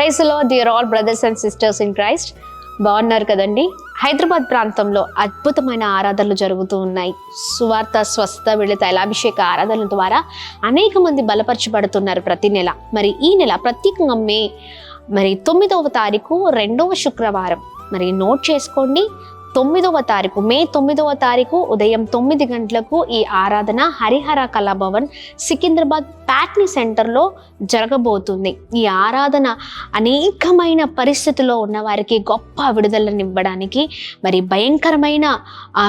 Praise the Lord dear all brothers and sisters in Christ. బాగున్నారు కదండి. హైదరాబాద్ ప్రాంతంలో అద్భుతమైన ఆరాధనలు జరుగుతూ ఉన్నాయి. సువార్త, స్వస్థ, విడుదల, తైలాభిషేక ఆరాధనల ద్వారా అనేక మంది బలపరచబడుతున్నారు ప్రతి నెల. మరి ఈ నెల ప్రత్యేకంగా మే 9వ తారీఖు 2వ శుక్రవారం మరి నోట్ చేసుకోండి. 9వ తారీఖు మే 9వ తారీఖు ఉదయం 9 గంటలకు ఈ ఆరాధన హరిహర కళాభవన్ సికింద్రాబాద్ ప్యాట్నీ సెంటర్లో జరగబోతుంది. ఈ ఆరాధన అనేకమైన పరిస్థితుల్లో ఉన్న వారికి గొప్ప విడుదలను ఇవ్వడానికి, మరి భయంకరమైన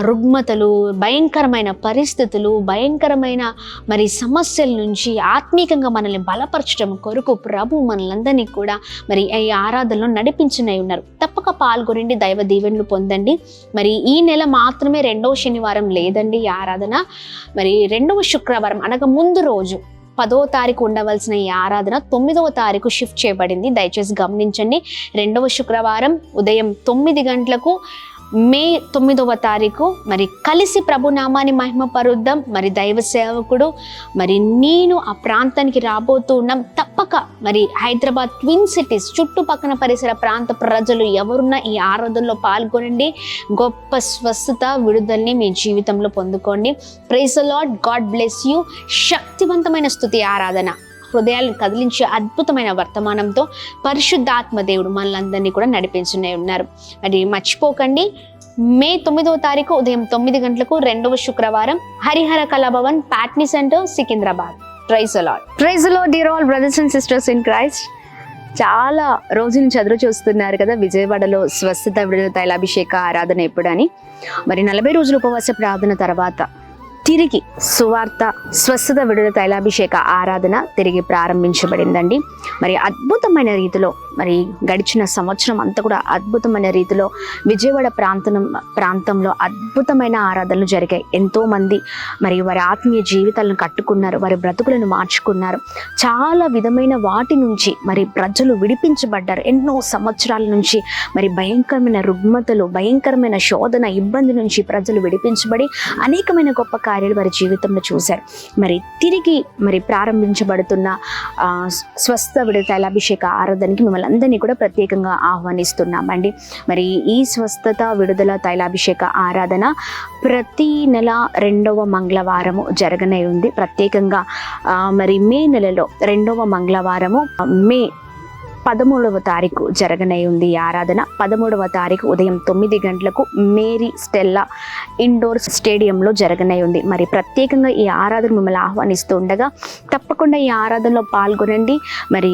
రుగ్మతలు, భయంకరమైన పరిస్థితులు, భయంకరమైన మరి సమస్యల నుంచి ఆత్మీకంగా మనల్ని బలపరచడం కొరకు ప్రభు మనలందరినీ కూడా మరి ఈ ఆరాధనలో నడిపించనై ఉన్నారు. తప్పక పాల్గొనండి, దైవ దీవెనలు పొందండి. మరి ఈ నెల మాత్రమే 2వ శనివారం లేదండి ఈ ఆరాధన. మరి 2వ శుక్రవారం అనగా ముందు రోజు 10వ తారీఖు ఉండవలసిన ఈ ఆరాధన 9వ తారీఖు షిఫ్ట్ చేయబడింది. దయచేసి గమనించండి. 2వ శుక్రవారం ఉదయం 9 గంటలకు మే 9వ తారీఖు మరి కలిసి ప్రభునామాన్ని మహిమపరుద్దాం. మరి దైవ సేవకుడు మరి నేను ఆ ప్రాంతానికి రాబోతూ ఉన్నాం. తప్పక మరి హైదరాబాద్ ట్విన్ సిటీస్ చుట్టుపక్కల పరిసర ప్రాంత ప్రజలు ఎవరున్నా ఈ ఆరాధనలో పాల్గొనండి. గొప్ప స్వస్థత, విడుదలని మీ జీవితంలో పొందుకోండి. Praise the Lord. God bless you. శక్తివంతమైన స్తుతి ఆరాధన, హృదయాలను కదిలించే అద్భుతమైన వర్తమానంతో పరిశుద్ధాత్మ దేవుడు మనలందరినీ కూడా నడిపించునే ఉన్నారు. మరి మర్చిపోకండి, మే 9వ తారీఖు ఉదయం 9 గంటలకు 2వ శుక్రవారం Harihara Kalabhavan Patny centre Secunderabad. Praise the Lord. Praise the Lord dear all brothers and sisters in Christ. చాలా రోజుల నుంచి ఎదురు చూస్తున్నారు కదా విజయవాడలో స్వస్థత, విడుదల, తైలాభిషేక ఆరాధన ఎప్పుడని. మరి 40 రోజుల ఉపవాస ప్రార్థన తర్వాత తిరిగి సువార్త, స్వస్థత, విడుదల, తైలాభిషేక ఆరాధన తిరిగి ప్రారంభించబడిందండి. మరి అద్భుతమైన రీతిలో మరి గడిచిన సంవత్సరం అంతా కూడా అద్భుతమైన రీతిలో విజయవాడ ప్రాంతంలో అద్భుతమైన ఆరాధనలు జరిగాయి. ఎంతోమంది మరి వారి ఆత్మీయ జీవితాలను కట్టుకున్నారు, వారి బ్రతుకులను మార్చుకున్నారు. చాలా విధమైన వాటి నుంచి మరి ప్రజలు విడిపించబడ్డారు. ఎన్నో సంవత్సరాల నుంచి మరి భయంకరమైన రుగ్మతలు, భయంకరమైన శోధన, ఇబ్బంది నుంచి ప్రజలు విడిపించబడి అనేకమైన గొప్ప కార్యాలు వారి జీవితంలో చూశారు. మరి తిరిగి మరి ప్రారంభించబడుతున్న స్వస్థ, విడుదల, తైలాభిషేక ఆరాధనకి మిమ్మల్ని అందరినీ కూడా ప్రత్యేకంగా ఆహ్వానిస్తున్నామండి. మరి ఈ స్వస్థత, విడుదల, తైలాభిషేక ఆరాధన ప్రతి నెల 2వ మంగళవారము జరగనే ఉంది. ప్రత్యేకంగా మరి మే నెలలో 2వ మంగళవారము మే 13వ తారీఖు జరగనే ఉంది ఈ ఆరాధన. 13వ తారీఖు ఉదయం 9 గంటలకు మేరీ స్టెల్లా ఇండోర్ స్టేడియంలో జరగనే ఉంది. మరి ప్రత్యేకంగా ఈ ఆరాధన మిమ్మల్ని ఆహ్వానిస్తూ ఉండగా తప్పకుండా ఈ ఆరాధనలో పాల్గొనండి. మరి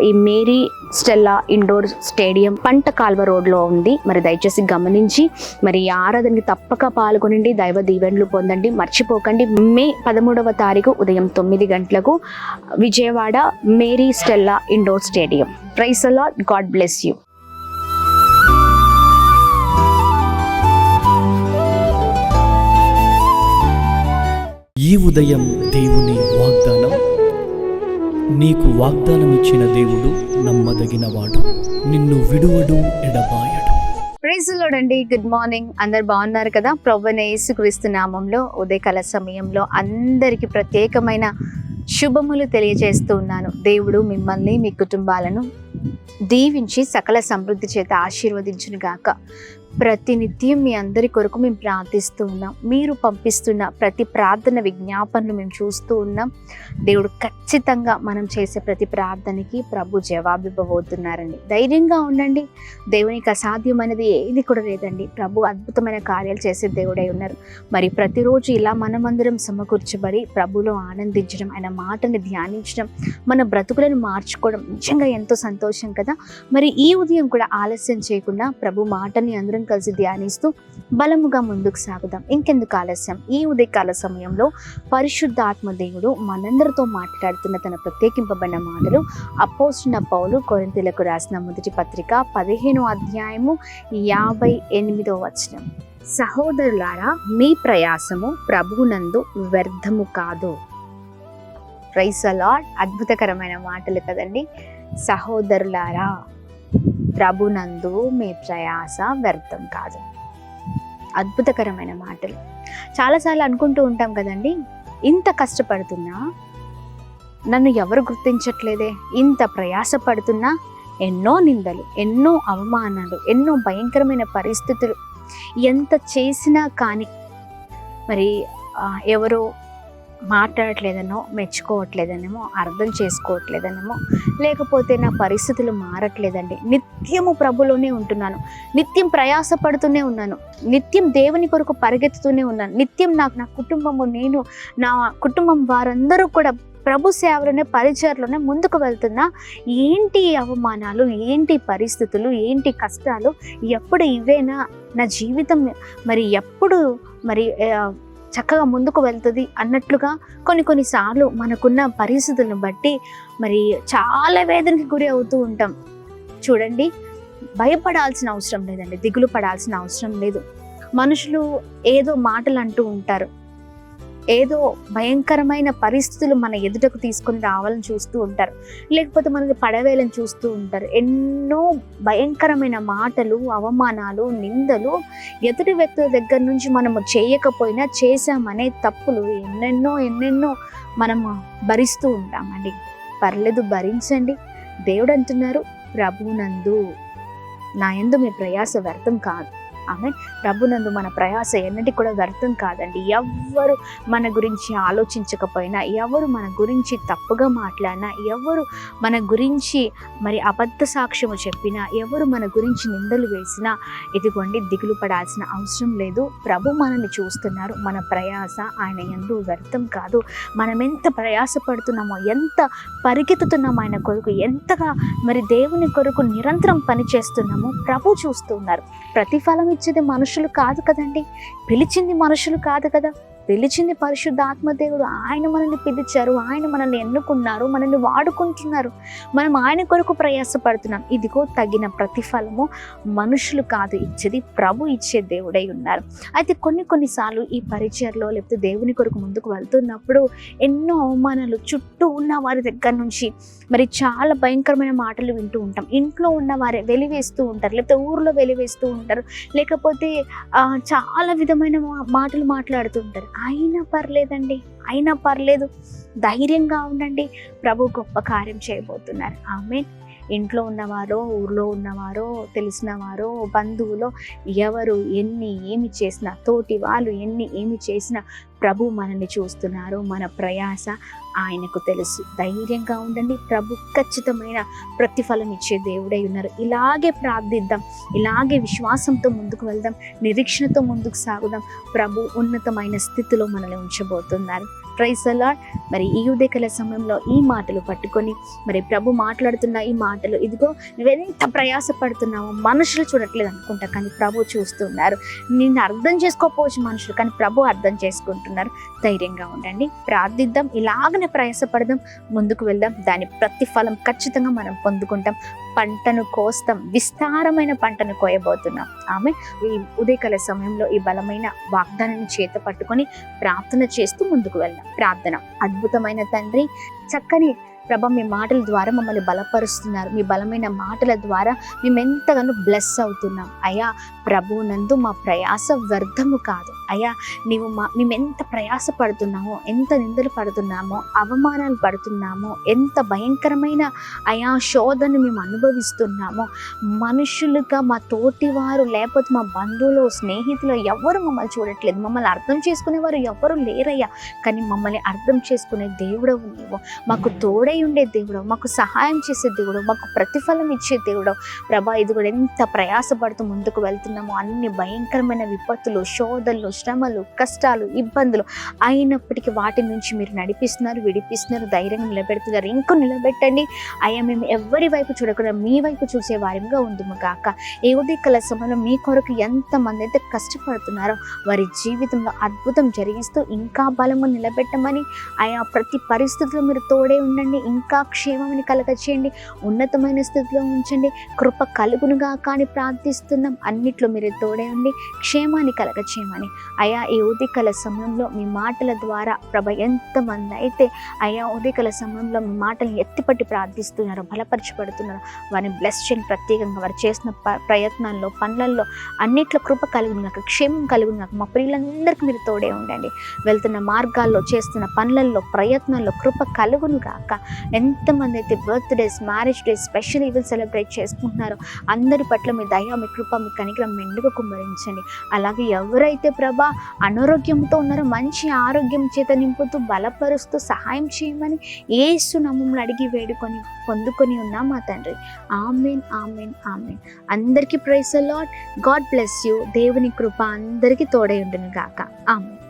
ఈ మేరీ స్టెల్లా ఇండోర్ స్టేడియం పంట కాల్వ రోడ్లో ఉంది. మరి దయచేసి గమనించి మరి ఈ ఆరాధనకి తప్పక పాల్గొనండి, దైవ దీవెనలు పొందండి. మర్చిపోకండి, మే 13వ తారీఖు ఉదయం 9 గంటలకు Vijayawada Mary Stella indoor stadium. Praise the Lord. God bless you. ఈ ఉదయం దేవుని వాగ్దానం. నీకు వాగ్దానం ఇచ్చిన దేవుడు నమ్మదగినవాడు, నిన్ను విడువడు, ఎడబాయడు. ప్రైజ్ ది లార్డ్ అండి. Good morning. అందరు బాగున్నారు కదా? ప్రభువైన యేసుక్రీస్తు నామంలో ఉదయకాల సమయంలో అందరికీ ప్రత్యేకమైన శుభములు తెలియజేస్తూ ఉన్నాను. దేవుడు మిమ్మల్ని, మీ కుటుంబాలను దీవించి సకల సమృద్ధి చేత ఆశీర్వదించును గాక. ప్రతినిత్యం మీ అందరి కొరకు మేము ప్రార్థిస్తూ ఉన్నాం. మీరు పంపిస్తున్న ప్రతి ప్రార్థన విజ్ఞాపనలు మేము చూస్తూ ఉన్నాం. దేవుడు ఖచ్చితంగా మనం చేసే ప్రతి ప్రార్థనకి ప్రభు జవాబు ఇవ్వబోతున్నారండి. ధైర్యంగా ఉండండి. దేవునికి అసాధ్యమైనది ఏది కూడా లేదండి. ప్రభు అద్భుతమైన కార్యాలు చేసే దేవుడై ఉన్నారు. మరి ప్రతిరోజు ఇలా మనమందరం సమకూర్చబడి ప్రభులో ఆనందించడం, ఆయన మాటని ధ్యానించడం, మన బ్రతుకులను మార్చుకోవడం నిజంగా ఎంతో సంతోషం కదా. మరి ఈ ఉదయం కూడా ఆలస్యం చేయకుండా ప్రభు మాటని అందరం కలిసి ధ్యానిస్తూ బలముగా ముందుకు సాగుదాం. ఇంకెందుకు ఆలస్యం? ఈ ఉదయకాల సమయంలో పరిశుద్ధాత్మ దేవుడు మనందరితో మాట్లాడుతున్న తన ప్రత్యేకింపబడిన మాటలు అపోస్తలుడైన పౌలు కొరింథీయులకు రాసిన మొదటి పత్రిక 15వ అధ్యాయము 58వ వచనం. సహోదరులారా, మీ ప్రయాసము ప్రభువునందు వ్యర్థము కాదు. Praise the lord. అద్భుతకరమైన మాటలు కదండి. సహోదరులారా, ప్రభునందు మీ ప్రయాస వ్యర్థం కాదు. అద్భుతకరమైన మాటలు. చాలాసార్లు అనుకుంటూ ఉంటాం కదండి, ఇంత కష్టపడుతున్నా నన్ను ఎవరు గుర్తించట్లేదే, ఇంత ప్రయాసపడుతున్నా ఎన్నో నిందలు, ఎన్నో అవమానాలు, ఎన్నో భయంకరమైన పరిస్థితులు. ఎంత చేసినా కానీ మరి ఎవరో మాట్లాడట్లేదనో, మెచ్చుకోవట్లేదనేమో, అర్థం చేసుకోవట్లేదనేమో, లేకపోతే నా పరిస్థితులు మారట్లేదండి, నిత్యము ప్రభులోనే ఉంటున్నాను, నిత్యం ప్రయాసపడుతూనే ఉన్నాను, నిత్యం దేవుని కొరకు పరిగెత్తుతూనే ఉన్నాను, నిత్యం నా కుటుంబము, నేను, నా కుటుంబం వారందరూ కూడా ప్రభు సేవలోనే, పరిచర్లోనే ముందుకు వెళ్తున్నా, ఏంటి అవమానాలు, ఏంటి పరిస్థితులు, ఏంటి కష్టాలు, ఎప్పుడు ఇవేనా నా జీవితం, మరి ఎప్పుడు మరి చక్కగా ముందుకు వెళ్తుంది అన్నట్లుగా కొన్నిసార్లు మనకున్న పరిస్థితులను బట్టి మరి చాలా వేదనకి గురి అవుతూ ఉంటాం. చూడండి, భయపడాల్సిన అవసరం లేదండి, దిగులు పడాల్సిన అవసరం లేదు. మనుషులు ఏదో మాటలు అంటూ ఉంటారు, ఏదో భయంకరమైన పరిస్థితులు మన ఎదుటకు తీసుకొని రావాలని చూస్తూ ఉంటారు, లేకపోతే మనకి పడవేలని చూస్తూ ఉంటారు. ఎన్నో భయంకరమైన మాటలు, అవమానాలు, నిందలు ఎదుటి వ్యక్తుల దగ్గర నుంచి మనము చేయకపోయినా చేశామనే తప్పులు ఎన్నెన్నో మనము భరిస్తూ ఉంటామండి. పర్లేదు, భరించండి. దేవుడు అంటున్నారు, ప్రభునందు నా యందు మీ ప్రయాస వ్యర్థం కాదు. ఆమె ప్రభునందు మన ప్రయాస ఎన్నటికి కూడా వ్యర్థం కాదండి. ఎవరు మన గురించి ఆలోచించకపోయినా, ఎవరు మన గురించి తప్పుగా మాట్లాడినా, ఎవరు మన గురించి మరి అబద్ధ సాక్ష్యము చెప్పినా, ఎవరు మన గురించి నిందలు వేసినా, ఇదిగోండి, దిగులు పడాల్సిన అవసరం లేదు. ప్రభు మనల్ని చూస్తున్నారు. మన ప్రయాస ఆయన యందు వ్యర్థం కాదు. మనం ఎంత ప్రయాస పడుతున్నామో, ఎంత పరిగెత్తుతున్నామో ఆయన కొరకు, ఎంతగా మరి దేవుని కొరకు నిరంతరం పనిచేస్తున్నామో ప్రభు చూస్తున్నారు. ప్రతిఫలం ఇచ్చేది మనుషులు కాదు కదండి, పిలిచింది మనుషులు కాదు కదా, పిలిచింది పరిశుద్ధాత్మ దేవుడు. ఆయన మనల్ని పిలిచారు, ఆయన మనల్ని ఎన్నుకున్నారు, మనల్ని వాడుకుంటున్నారు. మనం ఆయన కొరకు ప్రయాసపడుతున్నాం. ఇదిగో తగిన ప్రతిఫలము మనుషులు కాదు ఇచ్చేది, ప్రభు ఇచ్చే దేవుడై ఉన్నారు. అయితే కొన్నిసార్లు ఈ పరిచర్లో లేకపోతే దేవుని కొరకు ముందుకు వెళ్తున్నప్పుడు ఎన్నో అవమానాలు చుట్టూ ఉన్న వారి దగ్గర నుంచి మరి చాలా భయంకరమైన మాటలు వింటూ ఉంటాం. ఇంట్లో ఉన్న వారే వెలివేస్తూ ఉంటారు, లేకపోతే ఊర్లో వెలివేస్తూ ఉంటారు, లేకపోతే చాలా విధమైన మాటలు మాట్లాడుతూ ఉంటారు. అయినా పర్లేదండి, అయినా పర్లేదు, ధైర్యంగా ఉండండి. ప్రభు గొప్ప కార్యం చేయబోతున్నారు. ఆమేన్. ఇంట్లో ఉన్నవారో, ఊర్లో ఉన్నవారో, తెలిసిన వారో, బంధువులో ఎవరు ఏమి చేసినా, తోటి వాళ్ళు ఏమి చేసినా ప్రభు మనల్ని చూస్తున్నారు. మన ప్రయాస ఆయనకు తెలుసు. ధైర్యంగా ఉండండి. ప్రభు ఖచ్చితమైన ప్రతిఫలం ఇచ్చే దేవుడై ఉన్నారు. ఇలాగే ప్రార్థిద్దాం, ఇలాగే విశ్వాసంతో ముందుకు వెళ్దాం, నిరీక్షణతో ముందుకు సాగుదాం. ప్రభు ఉన్నతమైన స్థితిలో మనల్ని ఉంచబోతున్నారు. Praise the lord. మరి ఈ ఉదయకాల సమయంలో ఈ మాటలు పట్టుకొని మరి ప్రభు మాట్లాడుతున్న ఈ మాటలు, ఇదిగో నువ్వెంత ప్రయాసపడుతున్నావో మనుషులు చూడట్లేదు అనుకుంటా, కానీ ప్రభు చూస్తున్నారు. నిన్ను అర్థం చేసుకోకపోవచ్చు మనుషులు, కానీ ప్రభు అర్థం చేసుకుంటున్నారు. ధైర్యంగా ఉండండి, ప్రార్థిద్దాం, ఇలాగనే ప్రయాసపడదాం, ముందుకు వెళ్దాం. దాని ప్రతిఫలం ఖచ్చితంగా మనం పొందుకుంటాం. పంటను కోస్తాం, విస్తారమైన పంటను కోయబోతున్నాం. ఆమె ఈ ఉదయకాల సమయంలో ఈ బలమైన వాగ్దానాన్ని చేత పట్టుకొని ప్రార్థన చేస్తూ ముందుకు వెళ్దాం. ప్రార్థన. అద్భుతమైన తండ్రి, చక్కని ప్రభా, మీ మాటల ద్వారా మమ్మల్ని బలపరుస్తున్నారు. మీ బలమైన మాటల ద్వారా మేము ఎంతగానో బ్లెస్ అవుతున్నాం. అయ్యా ప్రభు నందు మా ప్రయాస వ్యర్థము కాదు. అయ్యా మేము ఎంత ప్రయాస పడుతున్నామో, ఎంత నిందలు పడుతున్నామో, అవమానాలు పడుతున్నామో, ఎంత భయంకరమైన అయా శోధను మేము అనుభవిస్తున్నామో, మనుషులుగా మా తోటి వారు లేకపోతే మా బంధువులు, స్నేహితులు ఎవరు మమ్మల్ని చూడట్లేదు, మమ్మల్ని అర్థం చేసుకునేవారు ఎవరు లేరయ్యా. కానీ మమ్మల్ని అర్థం చేసుకునే దేవుడవు నీవు, మాకు తోడై ఉండే దేవుడు, మాకు సహాయం చేసే దేవుడు, మాకు ప్రతిఫలం ఇచ్చే దేవుడు. ప్రభా, ఇది కూడా ఎంత ప్రయాసపడుతూ ముందుకు వెళ్తున్నామో, అన్ని భయంకరమైన విపత్తులు, శోధనలు, శ్రమలు, కష్టాలు, ఇబ్బందులు అయినప్పటికీ వాటి నుంచి మీరు నడిపిస్తున్నారు, విడిపిస్తున్నారు, ధైర్యంగా నిలబెడుతున్నారు. ఇంకో నిలబెట్టండి అయ్యా. మేము ఎవరి వైపు చూడకుండా మీ వైపు చూసే వారిగా ఉందుము గాక. ఏ ఉదయకాల సమయంలో మీ కొరకు ఎంతమంది అయితే కష్టపడుతున్నారో వారి జీవితంలో అద్భుతం జరిగిస్తూ ఇంకా బలంగా నిలబెట్టమని అయా, ప్రతి పరిస్థితిలో మీరు తోడే ఉండండి. ఇంకా క్షేమాన్ని కలగచేయండి, ఉన్నతమైన స్థితిలో ఉంచండి, కృప కలుగునుగా కానీ ప్రార్థిస్తున్నాం. అన్నిట్లో మీరు తోడే ఉండి క్షేమాన్ని కలగచేయమని అయా, ఈ ఉదయకాల సమయంలో మీ మాటల ద్వారా ప్రభ ఎంతమంది అయితే అయా ఉదయకాల సమయంలో మీ మాటలను ఎత్తిపట్టి ప్రార్థిస్తున్నారో, బలపరచబడుతున్నారో వారిని బ్లెస్ చేయండి. ప్రత్యేకంగా వారు చేసిన ప్రయత్నాల్లో, పనులలో అన్నిట్లో కృప కలుగునుగాక, క్షేమం కలుగునుగాక. మా ప్రియులందరికీ మీరు తోడే ఉండండి. వెళ్తున్న మార్గాల్లో, చేస్తున్న పనులలో, ప్రయత్నాల్లో కృప కలుగునుగాక. ఎంతమంది అయితే birthdays, marriage days, special event celebrate చేసుకుంటున్నారో అందరి పట్ల మీ దయ, మీ కృప, మీ కనికరం మెండుగా కుమ్మరించండి. అలాగే ఎవరైతే ప్రభా అనారోగ్యంతో ఉన్నారో మంచి ఆరోగ్యం చేత నింపుతూ బలపరుస్తూ సహాయం చేయమని యేసు నామములో అడిగి వేడుకొని పొందుకొని ఉన్నాం మా తండ్రి. ఆమేన్, ఆమేన్, ఆమేన్. అందరికీ praise the Lord. God bless you. దేవుని కృప అందరికీ తోడై ఉండును గాక. ఆమేన్.